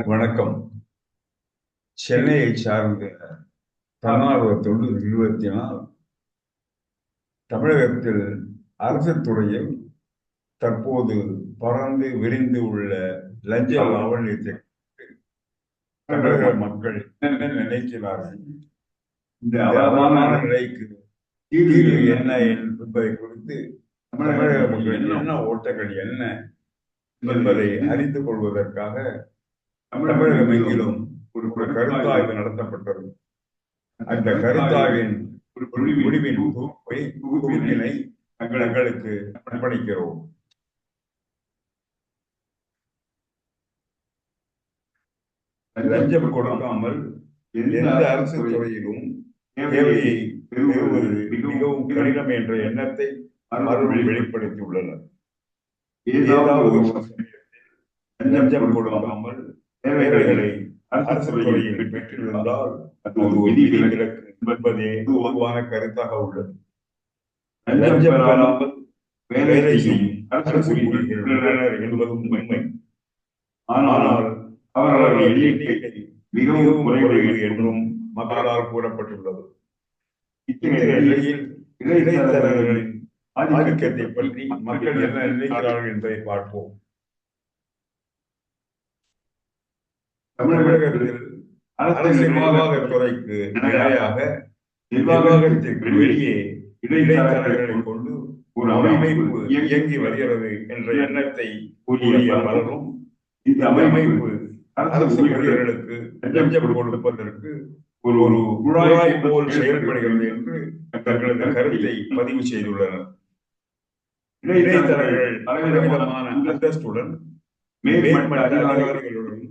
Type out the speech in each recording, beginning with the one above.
வணக்கம். சென்னையை சார்ந்த தன்னார்வ தொண்டு நிறுவனத்தினால் தமிழகத்தில் அரசு துறையில் தற்போது பறந்து விரிந்து உள்ள லஞ்ச லாவண்யத்தை தமிழக மக்கள் என்ன நினைக்கிறார்கள், இந்த அவலமான நிலைக்கு தீர்வு என்ன என்பதை குறித்து தமிழக மக்கள் என்ன ஓட்டங்கள் என்ன என்பதை அறிந்து கொள்வதற்காக தமிழகம் எங்கிலும் ஒரு கருத்தாய்வு நடத்தப்பட்டது. அந்த கருத்தாய்வின் முடிவின் தொகுப்பினை தங்களுக்கு அர்ப்பணிக்கிறோம். லஞ்சம் கொடுக்காமல் எந்த அரசு துறையிலும் தேவையை பெறுவது மிகவும் கடினம் என்ற எண்ணத்தை மறுபடியும் வெளிப்படுத்தியுள்ளனர். ஏதாவது லஞ்சம் கொடுக்காமல் தேவைகளை அரசு துறையில் பெற்றிருந்தால் அது ஒரு விதிவிலக்கு என்பதே பொதுவான கருத்தாக உள்ளது. லஞ்சம் பெறாமல் வேலை செய்யும் அரசு ஊழியர்கள் என்பதும் உண்மை. ஆனால் அவர்கள் எண்ணிக்கை மிகவும் குறைவு என்றும் மக்களால் கூறப்பட்டுள்ளது. இத்தகைய நிலையில் இடைத்தரகர்களின் ஆதிக்கத்தை பற்றி மக்கள் என்ன நினைக்கிறார்கள் என்பதை பார்ப்போம். தமிழகத்தில் அரசு நிர்வாகத்துறைக்கு இணையாக நிர்வாகத்திற்கு வெளியே இடைத்தரகர்களை கொண்டு ஒரு அமைப்பு இயங்கி வருகிறது என்ற எண்ணத்தை கூறிய பலரும் இந்த அமைப்பு அரசு ஊழியர்களுக்கு லஞ்சம் கொடுப்பதற்கு ஒரு குழாய் போல் செயல்படுகிறது என்று தங்களது கருத்தை பதிவு செய்துள்ளனர். இடைத்தரகர்கள் பலவிதமான அந்தஸ்துடன் மேல்மட்ட அதிகாரிகளுடன்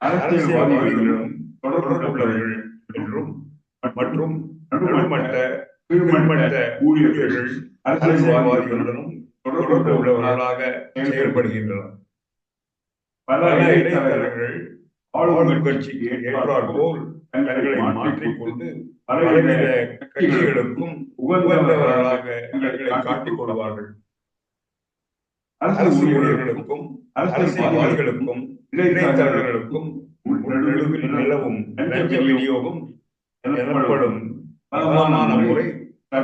அரசியல்வாதிகளுடன் தொடர்புள்ளவர்கள் என்றும் மற்றும் நடுமட்ட கீழ்மட்ட ஊழியர்கள் அரசியல்வாதிகளுடனும் தொடர்பு உள்ளவர்களாக செயல்படுகின்றனர். பல இடைத்தரகர்கள் ஆளும் கட்சிக்கு ஏற்றாற் போல் தங்களை மாற்றிக்கொண்டு பலவித கட்சிகளுக்கும் உகந்தவர்களாக தங்களை காட்டிக் கொள்வார்கள். அரசு ஊழியர்களுக்கும் அரசியல்வாதிகளுக்கும் இடைத்தரகர்களுக்கும் நடுவில் நிலவும் லஞ்ச விநியோகம் எனப்படும் பலமான முறை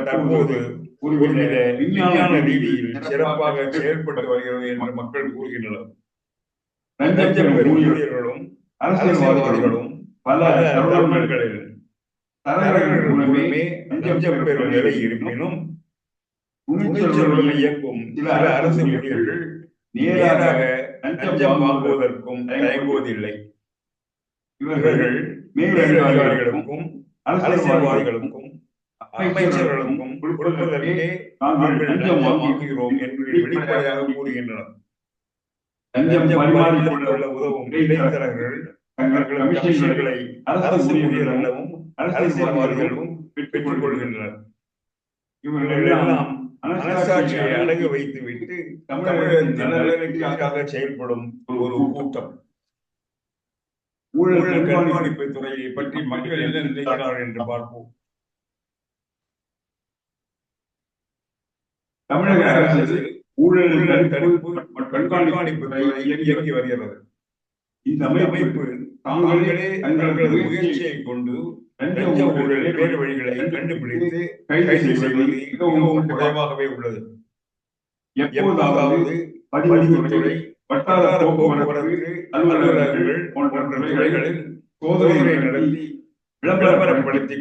தற்போது ஒருவித விஞ்ஞான ரீதியில் சிறப்பாக செயல்பட்டு வருகிறது என்று மக்கள் கூறுகின்றனர். லஞ்சம் பெறும் ஊழியர்களும் அரசியல்வாதிகளும் பல தருணங்களில் தரகர்கள் மூலமே லஞ்சம் பெறும் நிலை இருப்பினும் துணிச்சலுடன் இயக்கும் சில அரசு ஊழியர்கள் நேராக லஞ்சம் வாங்குவதற்கும் தயங்குவதில்லை. இவர்கள் மேலதிகாரிகளுக்கும் அரசியல்வாதிகளுக்கும் அமைச்சர்களுக்கும் கொடுப்பதற்கே நாங்கள் லஞ்சம் வாங்குகிறோம் என்று வெளிப்படையாக கூறுகின்றனர். லஞ்சம் பரிமாறிக்கொள்ள உதவும் இடைத்தரகர்கள் தங்கள் கமிஷன்களை அரசு ஊழியர்களும் அரசியல்வாதிகளும் பெற்றுக் கொள்கின்றனர். இவர்கள் எல்லாம் மனசாட்சியை அடகு வைத்துவிட்டு தமிழகத்தின் நலனுக்காக செயல்படும் ஒரு கூட்டம். ஊழல் கண்காணிப்பு துறையை பற்றி மக்கள் என்ன நினைக்கிறார்கள் என்று பார்ப்போம். தமிழக அரசு ஊழல் தடுப்பு மற்றும் கண்காணிப்பு துறை இயக்கி வருகிறது. இந்த அமைப்பு தாங்களே தங்களது முயற்சியை கொண்டு லஞ்ச ஊழல் வேறு வழிகளை கண்டுபிடித்து கைது செய்வது மிகவும் குறைவாகவே உள்ளது. எப்போதாவது பதிவுத்துறை, வட்டார போக்குவரத்து அலுவலகங்கள் போன்ற துறைகளில் சோதனை நடத்தி விளம்பரப்படுத்தி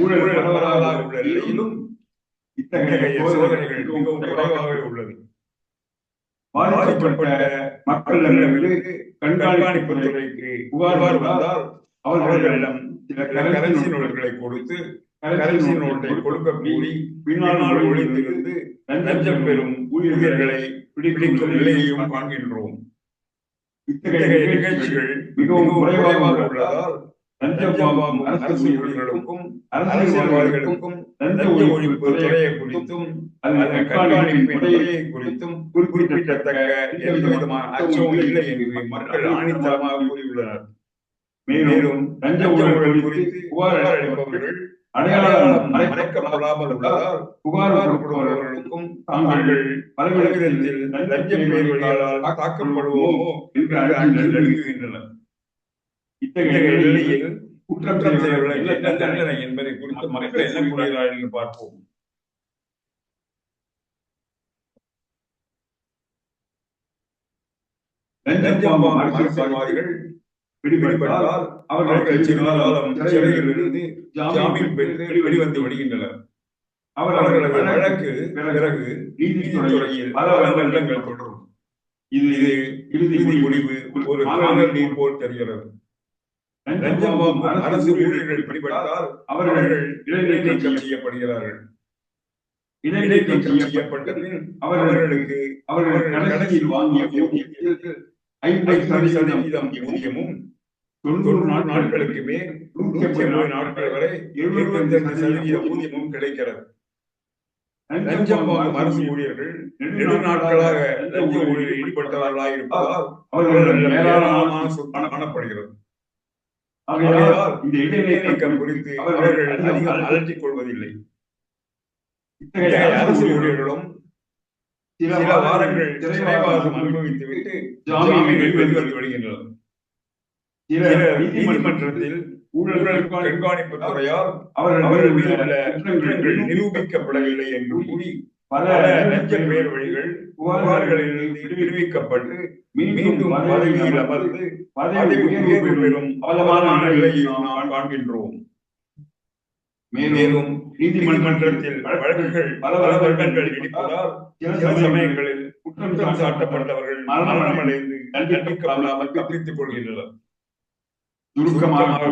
ஊழல் பரவலாக உள்ள நிலையிலும் இத்தகைய சோதனைகள் மிகவும் குறைவாகவே உள்ளது. பாதிக்கப்பட்ட மக்களிடமிருந்து கண்காணிப்பு துறைக்கு புகார் வந்தால் அவர்களிடம் சில கரன்சி நோட்டுகளை கொடுத்து கரன்சி நோட்டை கொடுக்க கூறி பின்னால் ஒளிந்திருந்து லஞ்சம் பெறும் ஊழியர்களை பிடிக்கும் நிலையையும் காண்கின்றோம். இத்தகைய நிகழ்ச்சிகள் மிகவும் குறைவாக உள்ளதால் லஞ்சம் வாங்கும் அரசு ஊழியர்களுக்கும் அரசியல்வாதிகளுக்கும் லஞ்ச ஒழிப்பு துறையை குறித்தும் அதன் கண்காணிப்பு முறையை குறித்தும் குறிப்பிடத்தக்க எந்த விதமான அச்சமும் இல்லை என்று மக்கள் ஆணித்தரமாக கூறியுள்ளனர். மேலும் லஞ்ச ஊழல் குறித்து புகார் அளிப்பவர்கள் அடையாளம் மறைக்கப்படாமல் உள்ளதால் புகார் கொடுப்பவர்களுக்கும் தாங்கள் பலவிதத்தில் லஞ்ச பேர்வழிகளால் தாக்கப்படுவோமோ என்று அஞ்சி நடுங்குகின்றனர். இத்தகைய நிலையில் குற்றம் செய்வர்களுக்கு என்ன தண்டனை என்பதை குறித்து மக்கள் என்ன கூறுகிறார்கள் என்று பார்ப்போம். லஞ்சம் வாங்கும் அரசியல்வாதிகள் பிடிபட்டால் அவர்கள் சில காலம் சிறையிலிருந்து ஜாமீன் பெற்று வெளிவந்து விடுகின்றனர். அவர்களது வழக்கு பிறகு நீதித்துறையில் பல வருடங்கள் தொடரும். இது இறுதி முடிவு ஒரு காணல் நீர் போல் தெரிகிறது. லஞ்சம் வாங்கும் அரசு ஊழியர்கள் பிடிபட்டால் அவர்கள் இடைநீக்கம் செய்யப்படுகிறார்கள். இடைநீக்கம் செய்யப்பட்ட பின் அவர்களுக்கு அவர்கள் கடைசியில் வாங்கிய ஊதியத்தில் 50% ஊதியமும் 90 நாட்களுக்கு மேல் 150 நாட்கள் வரை 75% ஊதியமும் கிடைக்கிறது. லஞ்சம் வாங்கும் அரசு ஊழியர்கள் நெடு நாட்களாக லஞ்ச ஊழியர்கள் ஈடுபட்டவர்களாக இருப்பதால் அவர்கள் ஏராளமான சொத்து காணப்படுகிறது. ஆகையால் இந்த இடைநீக்கம் குறித்து அவர்கள் அதிகம் அலட்டிக் கொள்வதில்லை. இத்தகைய அரசு ஊழியர்களும் சில வாரங்கள் சிறைவாசம் அனுபவித்துவிட்டு ஜாமீனில் வெளிவந்து விடுகின்றனர். நீதிமன்றத்தில் ஊழல் கண்காணிப்பு துறையால் அவர்கள் மீது உள்ள குற்றங்கள் நிரூபிக்கப்படவில்லை என்று கூறி பல லஞ்ச பேர் வழிகள் புகார்களிலிருந்து விடுவிக்கப்பட்டு மீண்டும் பதவியில் அமர்ந்து பதவி உயர்வு பெறும் அவலமான நிலையை நாம் காண்கின்றோம். மேலும் நீதிமன்றத்தில் வழக்குகள் பல வருடங்கள் நீடிப்பதால் சில சமயங்களில் குற்றம் சாட்டப்பட்டவர்கள் மரணமடைந்து தண்டிக்கப்படாமல் தப்பித்துக் கொள்கின்றனர். சுருக்கமாக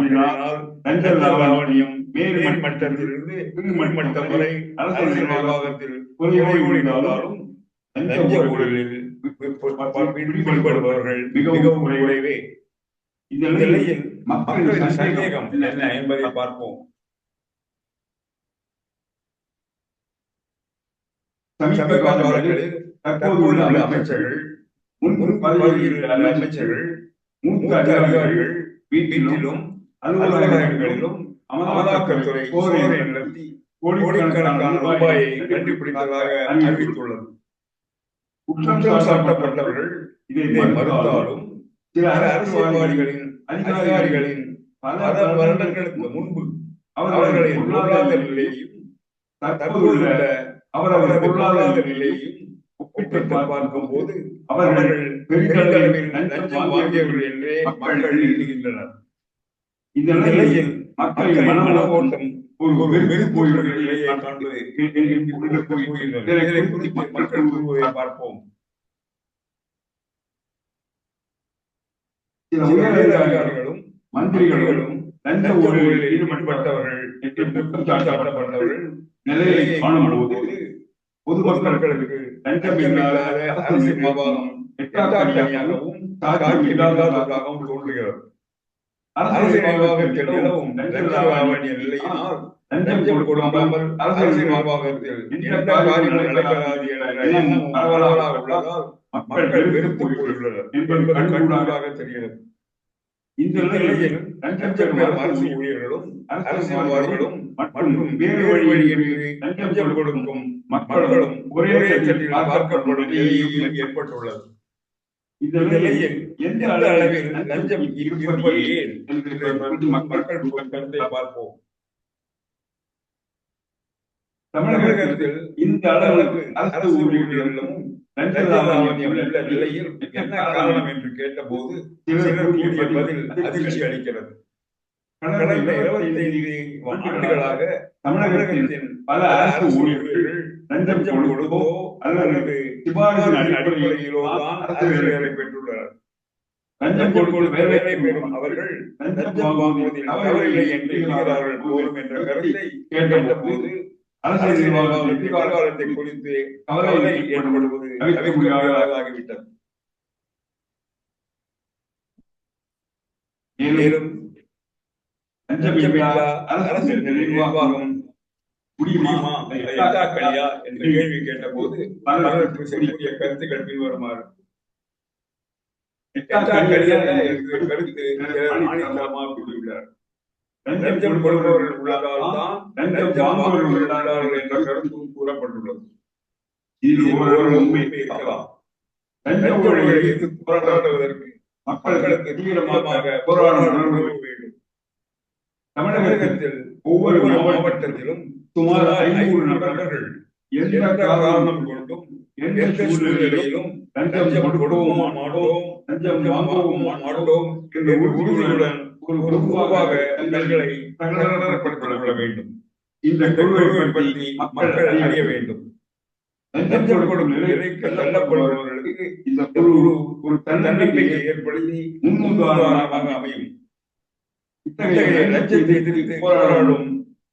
லஞ்ச லாவணியம் மேல் மட்டத்திலிருந்து கீழ்மட்டம் வரை அரசு நிர்வாகத்தில் குறைவாலும் லஞ்ச ஊழலில் ஈடுபடுபவர்கள் மிகவும் குறைவே. இந்த நிலையில் மக்களின் சந்தேகம் என்ன என்பதை பார்ப்போம். சமீப காலங்களில் தற்போதுள்ள அமைச்சர்கள், முன் பதவியில் உள்ள அமைச்சர்கள், மூத்த அதிகாரிகள் வீட்டிலும் அலுவலகங்களிலும் அமலாக்கத்துறை சோதனை நடத்தி கோடிக்கணக்கான ரூபாயை கண்டுபிடித்ததாக அறிவித்துள்ளது. குற்றம் சாட்டப்பட்டவர்கள் இதை மறுத்தாலும் சில அரசியல்வாதிகளின் அதிகாரிகளின் பல வருடங்களுக்கு முன்பு அவர்களின் பொருளாதார நிலையையும் தற்போதுள்ள அவரது பொருளாதார நிலையையும் ஒப்பிட்டு பார்க்கும் போது அவர்கள் பெருந்தளவில் லஞ்சம் வாங்கியவர்கள் என்றே மக்கள் எண்ணுகின்றனர். இந்த நிலையில் மக்களின் மன ஓட்டம் ஒரு வெறுப்பு நிலையை காண்பது மக்கள் கூறுவதை பார்ப்போம். சில உயர் அதிகாரிகளும் மந்திரிகளும் லஞ்ச ஊழலில் ஈடுபட்டவர்கள் என்று குற்றம் சாட்டப்பட்டவர்கள் நிலையை காணும்போது பொதுமக்களுக்கு லஞ்சம் இல்லாத அரசு நிர்வாகம் எட்டாக்கணியாகவும் இல்லாததாகவும் தோன்றுகிறது. அரசு நிர்வாகத்தில் நிலவும் லஞ்ச நிலையினால் லஞ்சம் கொடுக்காமல் அரசு நிர்வாகத்தில் எந்த காரியங்கள் நடக்கிறாது என்ற எண்ணம் பரவலாக உள்ளதால் மக்கள் வெறுப்பு கொண்டுள்ளனர் என்பது கண்கூடாக தெரிகிறது. இந்த நிலையில் லஞ்சம் பெறும் அரசு ஊழியர்களும் அரசியல்வாதிகளும் மற்றும் வேறு வழி என்று லஞ்சம் கொடுக்கும் மக்களும் ஒரே தட்டில் பார்க்கப்படும் நிலையும் ஏற்பட்டுள்ளது. இந்த நிலையில் எந்த அளவில் லஞ்சம் இருப்பது ஏன் என்று மக்கள் கருத்தை பார்ப்போம். தமிழகத்தில் இந்த அளவுக்கு அரசு ஊழியர்களும் லஞ்ச லாவண்யம் உள்ள நிலையில் என்ன காரணம் என்று கேட்டபோது சிலர் கூறிய பதில் அதிர்ச்சி அளிக்கிறது. கடந்த 25 ஆண்டுகளாக தமிழகத்தின் பல அரசு ஊழியர்கள் லஞ்சம் கொடுத்தோ அல்லது சிபாரிசின் அடிப்படையிலோ தான் அரசு வேலை பெற்றுள்ளனர். லஞ்சம் கொடுத்து வேலை பெறும் அவர்கள் லஞ்சம் வாங்குவதில் தவறில்லை என்று எண்ணுகிறார்கள் போலும் என்ற கருத்தை கேட்டபோது அரசு நிர்வாகம் எதிர்காலத்தை குறித்து கவலை ஏற்படுவது ஆகிவிட்டது. மேலும் அரசு நிர்வாகம் முடியுமா என்ற கேள்வி கேட்ட போது பலருக்கு செய்யக்கூடிய கருத்துக்கள் பின்வருமாறு. கருத்து ஆணித்தரமாக கூறியுள்ளார். லஞ்சம் கொடுப்பவர்கள் உள்ளதால் தான் லஞ்சம் வாங்குபவர்கள் உள்ளார்கள் என்ற கருத்தும் கூறப்பட்டுள்ளது. இதில் ஓரளவு உண்மை இருக்கலாம். லஞ்ச ஊழலை எதிர்த்து போராடுவதற்கு மக்களுக்கு தீவிரமாக போராடும் உணர்வு வேண்டும். தமிழகத்தில் ஒவ்வொரு மாவட்டத்திலும் சுமார் 500 நபர்கள் எந்த காரணம் கொண்டும் எந்த சூழ்நிலையிலும் லஞ்சம் கொடுக்கவும் மாட்டோம், லஞ்சம் வாங்கவும் மாட்டோம் என்ற உறுதியுடன் ஒரு குழுவாக தங்களை பிரகடனப்படுத்திக் கொள்ள வேண்டும். இந்த குழுவை பற்றி மக்கள் அறிய வேண்டும். லஞ்சம் கொடுக்கும் நிலைக்கு தள்ளப்படுபவர்களுக்கு இந்த குழு ஒரு தன்னம்பிக்கையை ஏற்படுத்தி முன்னுதாரணமாக அமையும். இத்தகைய லஞ்சத்தை எதிர்த்து போராடும்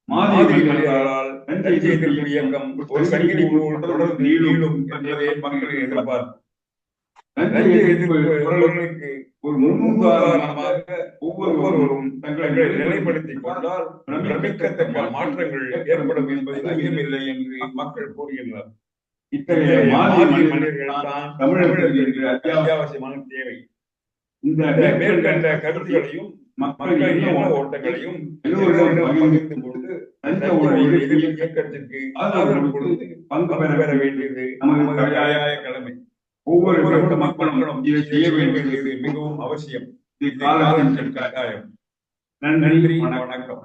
மாதிரி மனிதர்களால் லஞ்ச எதிர்ப்பு இயக்கம் ஒரு சங்கிலி போல் தொடர்ந்து நீளும் என்பதே மக்களின் எதிர்பார்ப்பு. லஞ்ச எதிர்ப்பு குரல்களுக்கு ஒரு முன்னுதாரணமாக ஒவ்வொருவரும் தங்களை நிலைப்படுத்திக் கொண்டால் பிரமிக்கத்தக்க மாற்றங்கள் ஏற்படும் என்பதில் ஐயமில்லை என்று மக்கள் கூறுகின்றனர். இத்தகைய மாதிரி மனிதர்கள் தான் தமிழகத்திற்கு அத்தியாவசியமான தேவை. இந்த மேற்கண்ட கருத்துக்களையும் மக்களின் எண்ண ஓட்டங்களையும் எல்லோரிடம் பகிர்ந்து கொண்டு லஞ்ச ஊழல் எதிர்ப்பு இயக்கத்திற்கு ஆதரவு கொடுத்து பங்கு பெற வேண்டியது நமது தலையாய கடமை. ஒவ்வொரு மக்களும் இதை செய்ய வேண்டியது மிகவும் அவசியம். இது காலத்தின் கட்டாயம். நன்றி, வணக்கம்.